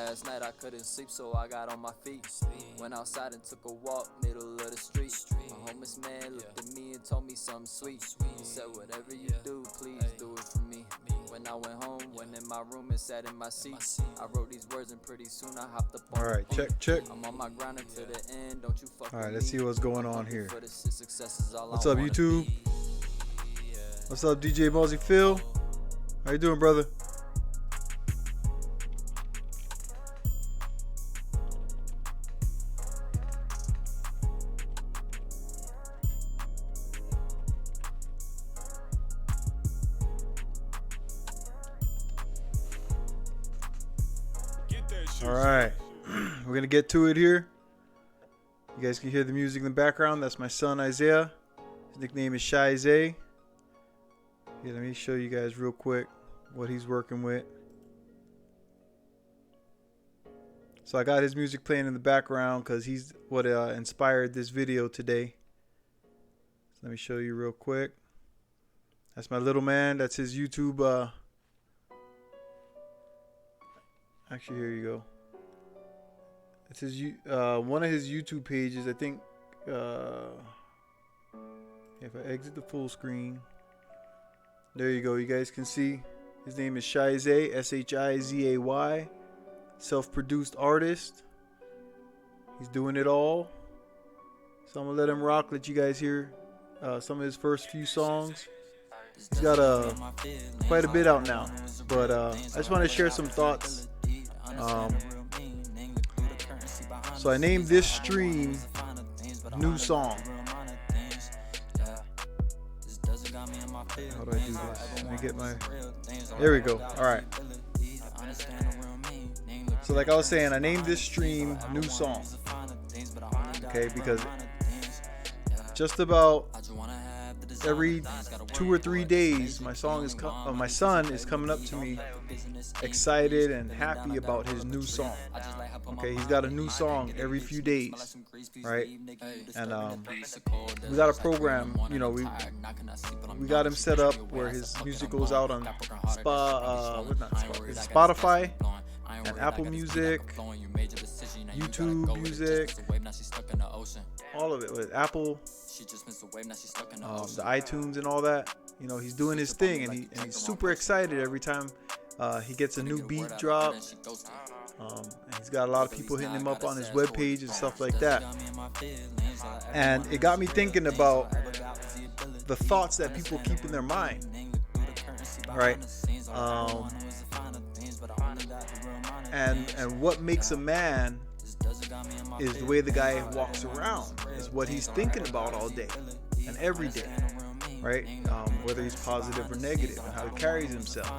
Last night I couldn't sleep, so I got on my feet. Went outside and took a walk, middle of the street. My homeless man looked at me and told me something sweet. He said, whatever you do, please do it for me. When I went home, went in my room and sat in my seat. I wrote these words and pretty soon I hopped up on. Alright, check. I'm on my grind until the end, don't you fuck. Alright, let's see what's going on here. What's up, up, YouTube? What's up, DJ Ballsy Phil? How you doing, brother? Alright, we're gonna get to it here. You guys can hear the music in the background. That's my son Isaiah. His nickname is Shy Zay. Yeah, let me show you guys real quick what he's working with. So I got his music playing in the background because he's what inspired this video today. So let me show you real quick. That's my little man. That's his YouTube. Actually, here you go. It's his one of his YouTube pages. I think if I exit the full screen, there you go. You guys can see his name is Shy Zay, Shizay, self-produced artist. He's doing it all. So I'm gonna let him rock. Let you guys hear some of his first few songs. He's got quite a bit out now, but I just want to share some thoughts. So I named this stream New Song. How do I do this? Let me get my... There we go. Alright. So like I was saying, I named this stream New Song. Okay, because just about every 2 or 3 days, my son is coming up to me excited and happy about his new song. Okay, he's got a new song every few days, right? And we got a program, you know, we got him set up where his music goes out on Spotify and Apple Music, YouTube Music, all of it with Apple, the iTunes and all that. You know, he's doing his thing, and he's super excited every time he gets a new beat drop. And he's got a lot of people hitting him up on his webpage and stuff like that. And it got me thinking about the thoughts that people keep in their mind, right? And what makes a man is the way the guy walks around, is what he's thinking about all day and every day, right? Whether he's positive or negative, and how he carries himself,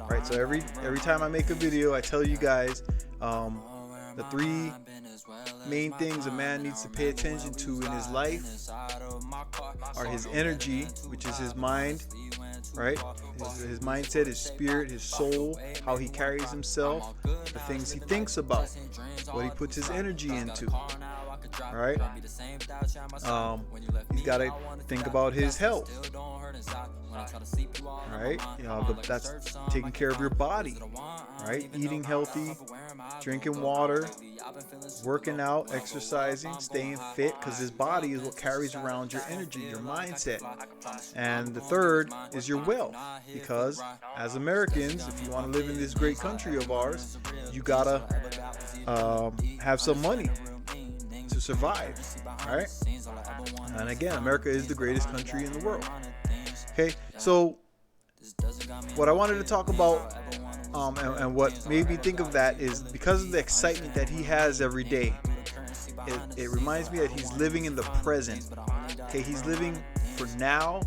right? So every time I make a video, I tell you guys the 3 main things a man needs to pay attention to in his life are his energy, which is his mind, right? His mindset, his spirit, his soul, how he carries himself, the things he thinks about, what he puts his energy into, right? He's got to think about his health, right? You know, that's taking care of your body, right? Eating healthy, drinking water, working out, exercising, staying fit, because his body is what carries around your energy, your mindset. And the third is your wealth, because as Americans, if you want to live in this great country of ours, you gotta have some money to survive, right? And again, America is the greatest country in the world. Okay, so what I wanted to talk about and what made me think of that is because of the excitement that he has every day. It reminds me that he's living in the present. Okay, he's living for now,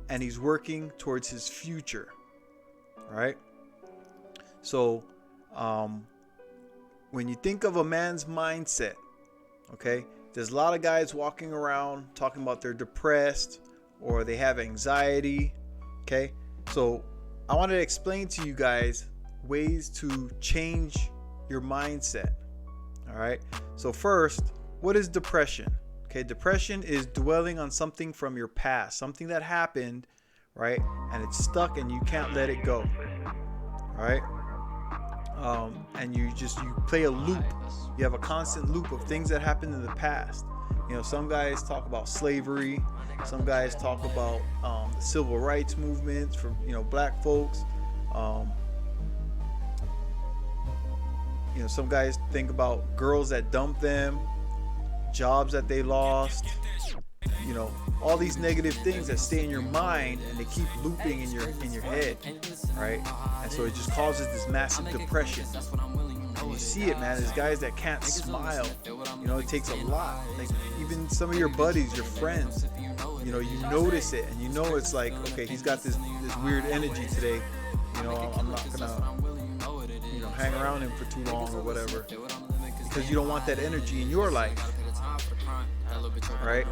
and he's working towards his future, right? So when you think of a man's mindset, okay, there's a lot of guys walking around talking about they're depressed or they have anxiety. Okay, so I wanted to explain to you guys ways to change your mindset. All right, so first, what is depression? Okay, depression is dwelling on something from your past, something that happened, right? And it's stuck and you can't let it go. All right. and you play a loop. You have a constant loop of things that happened in the past. Some guys talk about slavery. Some guys talk about the civil rights movements for black folks. Some guys think about girls that dumped them, jobs that they lost. All these negative things that stay in your mind and they keep looping in your head, right? And so it just causes this massive depression. And you see it, man. There's guys that can't smile. It takes a lot. Like even some of your buddies, your friends, you notice it, and it's like, okay, he's got this weird energy today. I'm not gonna hang around him for too long or whatever, because you don't want that energy in your life, right?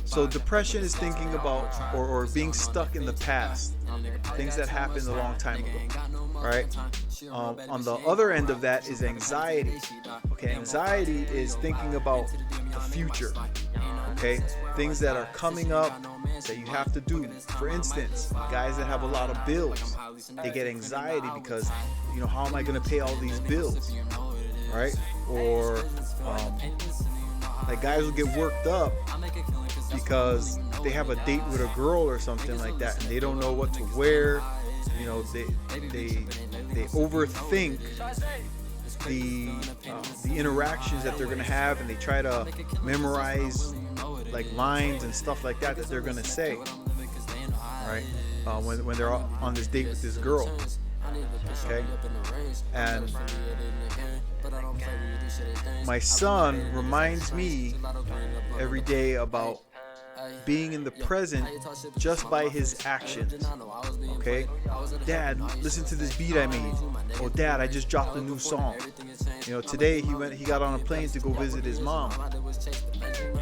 So depression is thinking about or being stuck in the past, things that happened a long time ago, right? On the other end of that is anxiety. Okay, anxiety is thinking about the future. Okay, things that are coming up that you have to do. For instance, guys that have a lot of bills, they get anxiety because, how am I going to pay all these bills, right? Or like guys will get worked up because they have a date with a girl or something like that, and they don't know what to wear. They overthink the interactions that they're going to have, and they try to memorize like lines and stuff like that they're going to say, right? When they're on this date with this girl. Okay, and my son reminds me every day about being in the present just by his actions. Okay, Dad, listen to this beat I made. Oh, Dad, I just dropped a new song. Today he got on a plane to go visit his mom,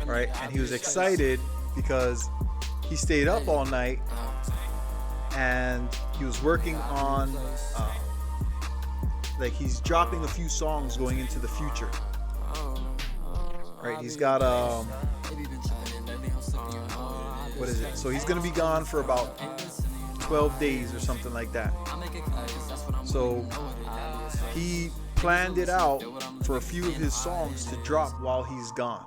right? And he was excited because he stayed up all night and he was working on like he's dropping a few songs going into the future, right? He's got what is it? So he's gonna be gone for about 12 days or something like that. So he planned it out for a few of his songs to drop while he's gone.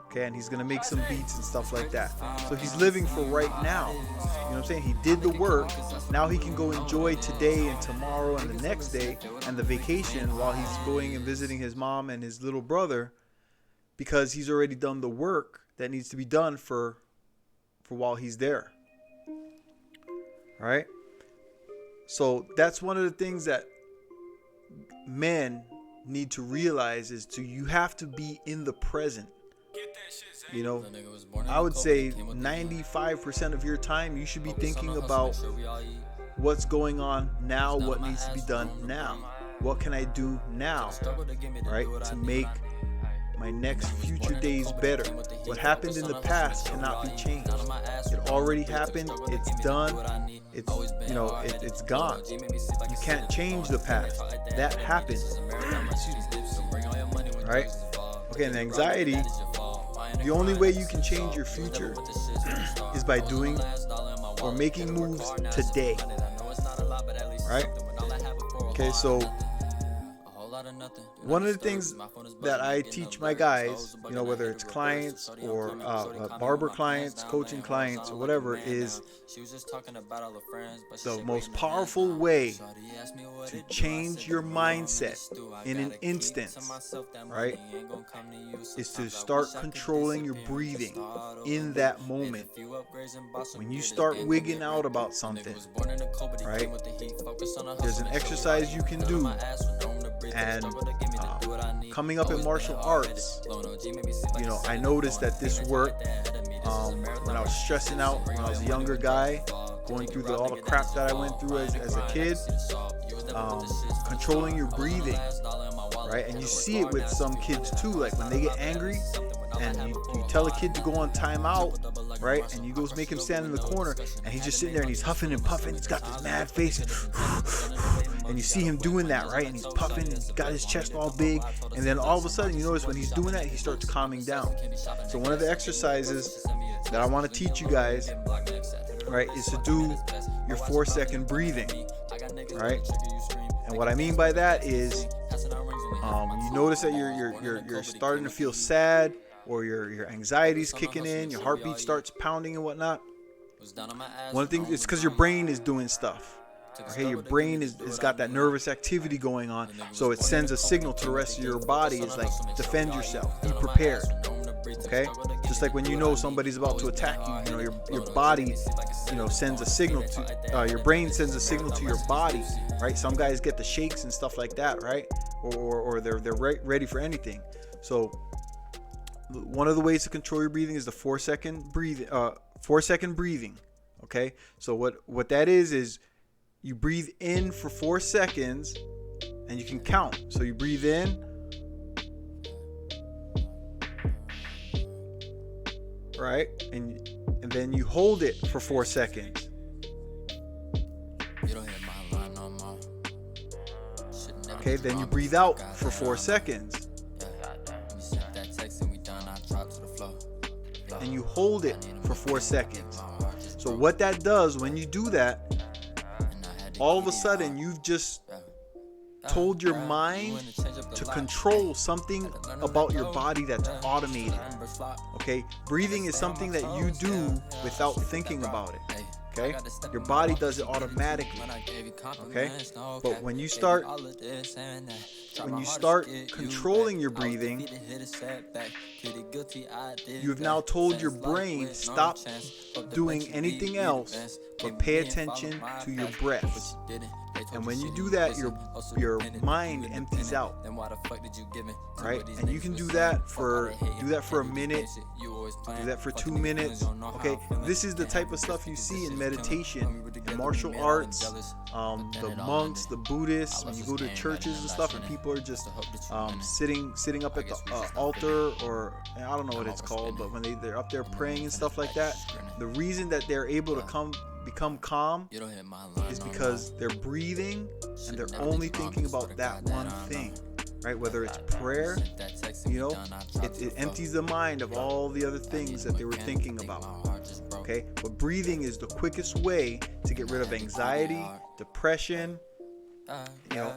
Okay, and he's gonna make some beats and stuff like that. So he's living for right now. You know what I'm saying? He did the work. Now he can go enjoy today and tomorrow and the next day and the vacation while he's going and visiting his mom and his little brother, because he's already done the work that needs to be done for while he's there. All right? So that's one of the things that men need to realize is you have to be in the present. I would say 95% of your time you should be thinking about what's going on now, what needs to be done now, what can I do now, right, to make my next future days better. What happened in the past cannot be changed. It already happened. It's done. It's gone. You can't change the past. That happened. Right? Okay, and anxiety, the only way you can change your future is by doing or making moves today. Right? Okay, so one of the things that I teach my guys, whether it's clients or barber clients, coaching clients, or whatever, is the most powerful way to change your mindset in an instant, right, is to start controlling your breathing in that moment. When you start wigging out about something, right, there's an exercise you can do. And coming up in martial arts, I noticed that this worked when I was stressing out when I was a younger guy, going through all the crap that I went through as a kid. Controlling your breathing, right? And you see it with some kids too, like when they get angry and you tell a kid to go on timeout, right? And you go make him stand in the corner and he's just sitting there and he's huffing and puffing. He's got this mad face and you see him doing that, right? And he's puffing and he's got his chest all big. And then all of a sudden, you notice when he's doing that, he starts calming down. So one of the exercises that I want to teach you guys, right, is to do your 4-second breathing, right? And what I mean by that is, you notice that you're starting to feel sad, or your anxiety's kicking in, your heartbeat starts pounding and whatnot. One thing is because your brain is doing stuff. Okay, your brain has got that nervous activity going on, so it sends a signal to the rest of your body. It's like, defend yourself, be prepared. Okay, just like when you know somebody's about to attack you, your body, sends a signal to your brain sends a signal to your body, right? Some guys get the shakes and stuff like that, right? Or they're ready for anything. So one of the ways to control your breathing is the 4-second breathing. Okay, so what that is you breathe in for 4 seconds, and you can count. So you breathe in, right, and then you hold it for 4 seconds. Okay, then you breathe out for 4 seconds, and you hold it for 4 seconds. So what that does, when you do that, all of a sudden you've just told your mind to control something about your body that's automated. Okay, breathing is something that you do without thinking about it. Okay, your body does it automatically. Okay, but when you start controlling your breathing, you've now told your brain, stop doing anything else but pay attention to your breath. And when you do that, your mind empties out, right? And you can do that for a minute, do that for 2 minutes. Okay, this is the type of stuff you see in meditation, in martial arts, the monks, the Buddhists. When you go to churches and stuff, and people are just sitting up at the altar, or I don't know what it's called, but when they're up there praying and stuff like that, the reason that they're able to become calm is because they're breathing and they're only thinking about that one thing, right? Whether it's prayer, it empties the mind of all the other things that they were thinking about. Okay, but breathing is the quickest way to get rid of anxiety, depression,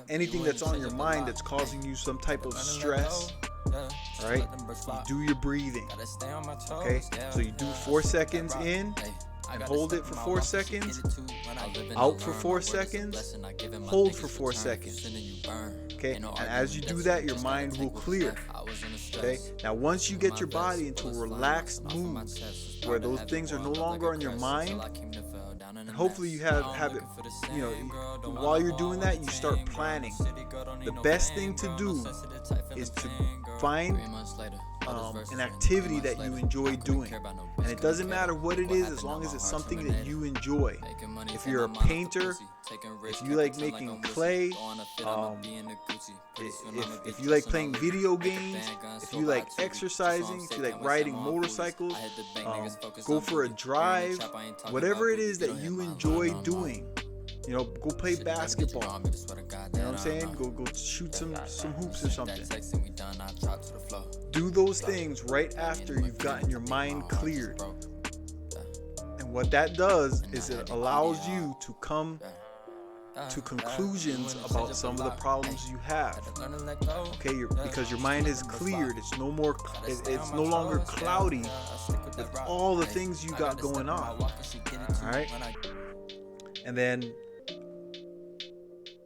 anything that's on your mind that's causing you some type of stress. Right? You do your breathing. Okay, so you do 4 seconds in, and hold it for 4 seconds, out for 4 seconds, hold for 4 seconds. Okay, and as you do that, your mind will clear. Okay, now once you get your body into a relaxed mood where those things are no longer on your mind, and hopefully you have it, while you're doing that, you start planning. The best thing to do is to find an activity that you enjoy doing, and it doesn't matter what it is, as long as it's something that you enjoy. If you're a painter, if you like making clay, if you like playing video games, if you like exercising, if you like riding motorcycles, go for a drive, whatever it is that you enjoy doing. Go play basketball. You know what I'm saying? Go shoot some hoops or something. Do those things right after you've gotten your mind cleared. And what that does is it allows you to come to conclusions about some of the problems you have. Okay, because your mind is cleared. It's no longer cloudy with all the things you got going on. All right? And then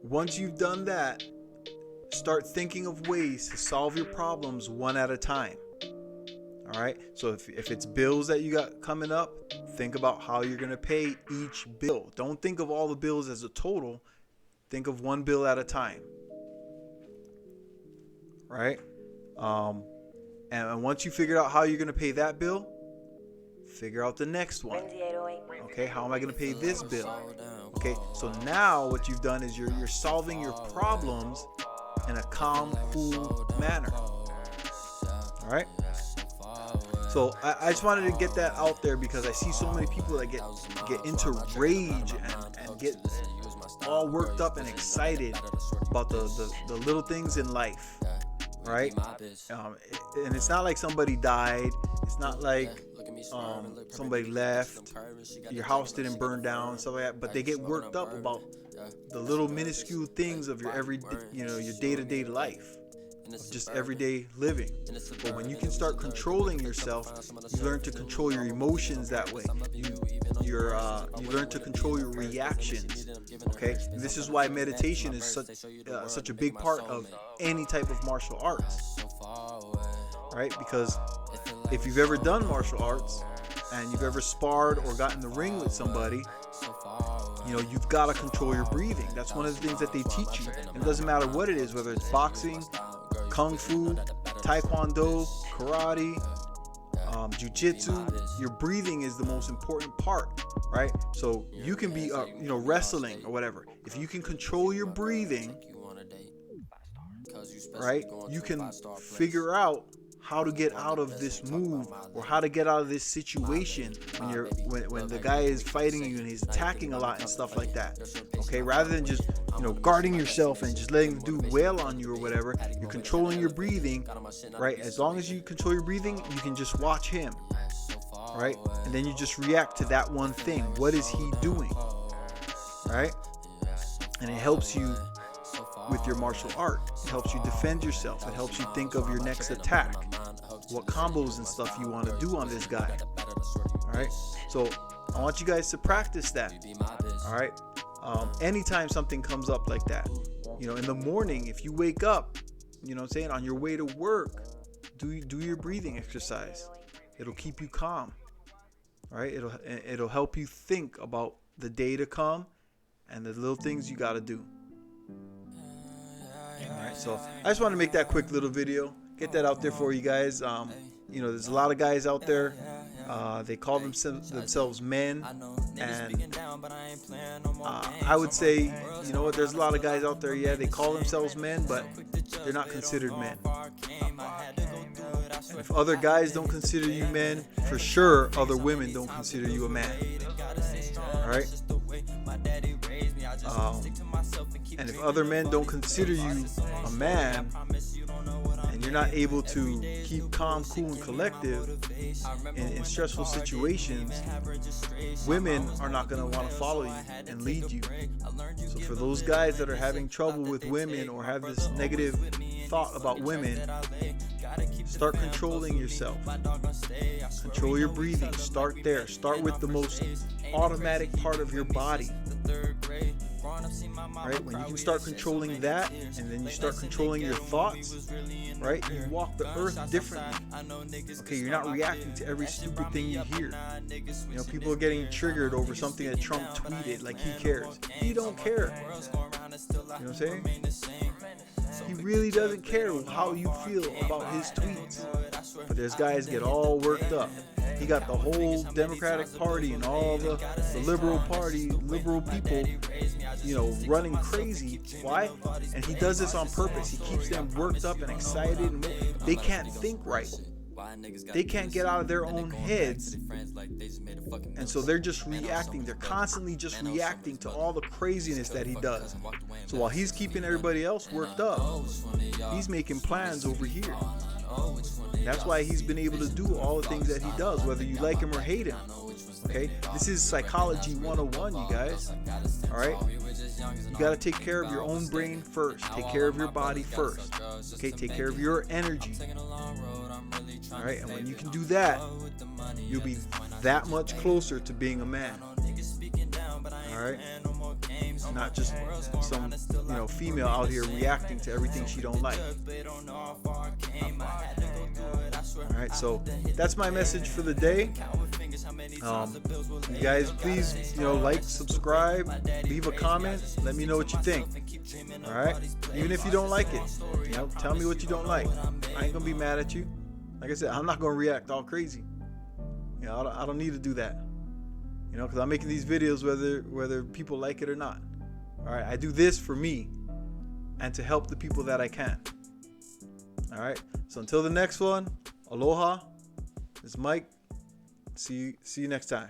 once you've done that, start thinking of ways to solve your problems one at a time. All right, so if it's bills that you got coming up, think about how you're going to pay each bill. Don't think of all the bills as a total. Think of one bill at a time. Right? And once you figure out how you're going to pay that bill, figure out the next one. Okay, how am I going to pay this bill? Okay, so now what you've done is you're solving your problems in a calm, cool manner. All right? So I just wanted to get that out there because I see so many people that get into rage and get all worked up and excited about the little things in life, right? And it's not like somebody died. It's not like somebody left. Your house didn't burn down, stuff like that. But they get worked up about the little minuscule things of your your day-to-day life, of just everyday living. But when you can start controlling yourself, you learn to control your emotions that way. You learn to control your reactions. Okay, and this is why meditation is such a big part of any type of martial arts, right? Because if you've ever done martial arts and you've ever sparred or got in the ring with somebody, you've got to control your breathing. That's one of the things that they teach you. And it doesn't matter what it is, whether it's boxing, kung fu, taekwondo, karate, jiu-jitsu, your breathing is the most important part, right? So you can be wrestling or whatever. If you can control your breathing, right, you can figure out how to get out of this move or how to get out of this situation when the guy is fighting you and he's attacking a lot and stuff like that. Okay, rather than just guarding yourself and just letting the dude wail on you or whatever, you're controlling your breathing, right? As long as you control your breathing, you can just watch him, right? And then you just react to that one thing. What is he doing, right? And it helps you with your martial art. It helps you defend yourself. It helps you think of your next attack, what combos and stuff you want to do on this guy. All right, so I want you guys to practice that. All right, anytime something comes up like that, in the morning, if you wake up, on your way to work, do your breathing exercise. It'll keep you calm. All right, it'll help you think about the day to come and the little things you got to do. Alright, so I just want to make that quick little video, get that out there for you guys. There's a lot of guys out there, they call themselves men, and I would say, there's a lot of guys out there, yeah, they call themselves men, but they're not considered men. And if other guys don't consider you men, for sure other women don't consider you a man. Alright? And if other men don't consider you a man, and you're not able to keep calm, cool, and collective in stressful situations, women are not going to want to follow you and lead you. So for those guys that are having trouble with women or have this negative thought about women, start controlling yourself. Control your breathing. Start there. Start with the most automatic part of your body. Right? When you can start controlling that, and then you start controlling your thoughts, right? You walk the earth differently. Okay, you're not reacting to every stupid thing you hear. People are getting triggered over something that Trump tweeted, like he cares. He don't care. You know what I'm saying? He really doesn't care how you feel about his tweets. But there's guys get all worked up. He got the whole Democratic Party and all the liberal people, running crazy. Why? And he does this on purpose. He keeps them worked up and excited. And they can't think right. They can't get out of their own heads. And so they're just reacting. They're constantly just reacting to all the craziness that he does. So while he's keeping everybody else worked up, he's making plans over here. That's why he's been able to do all the things that he does, whether you like him or hate him. Okay? This is psychology 101, you guys. All right? You got to take care of your own brain first. Take care of your body first. Okay? Take care of your energy. All right? And when you can do that, you'll be that much closer to being a man. All right? Not just some, female out here reacting to everything she don't like. All right, so that's my message for the day. You guys, please, like, subscribe, leave a comment, let me know what you think. All right, even if you don't like it, tell me what you don't like. I ain't gonna be mad at you. Like I said, I'm not gonna react all crazy. I don't need to do that. Because I'm making these videos whether people like it or not. All right, I do this for me and to help the people that I can. All right, so until the next one, aloha. It's Mike. See you next time.